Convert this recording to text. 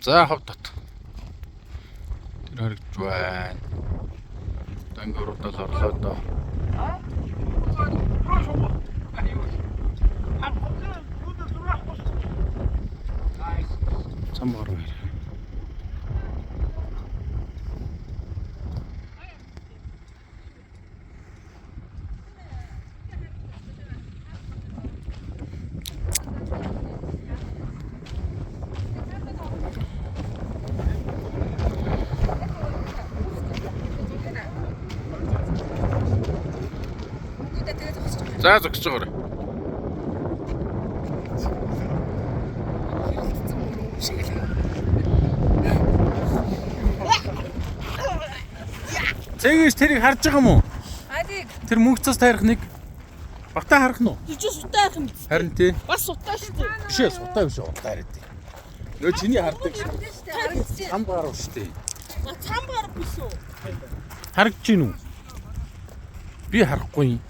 За хав дот. Тэр харагдж байна. Дангоруудаа л орлоо доо. Самбар байна. За зогсож байгаарай. Цэгээс тэрийг харж байгаа юм уу? Алиг. Тэр мөнх цас тайрах нэг багтаа харах нь уу? Тэр чинь сутай ах юм. Харин тий. Бас сутай шүү дээ. Биш ээ, сутай биш удаа хараад. Нөө чиний хардаг хам гарав шүү дээ. Цам гар биш үү? Харагдаж гин үү? Би харахгүй юм.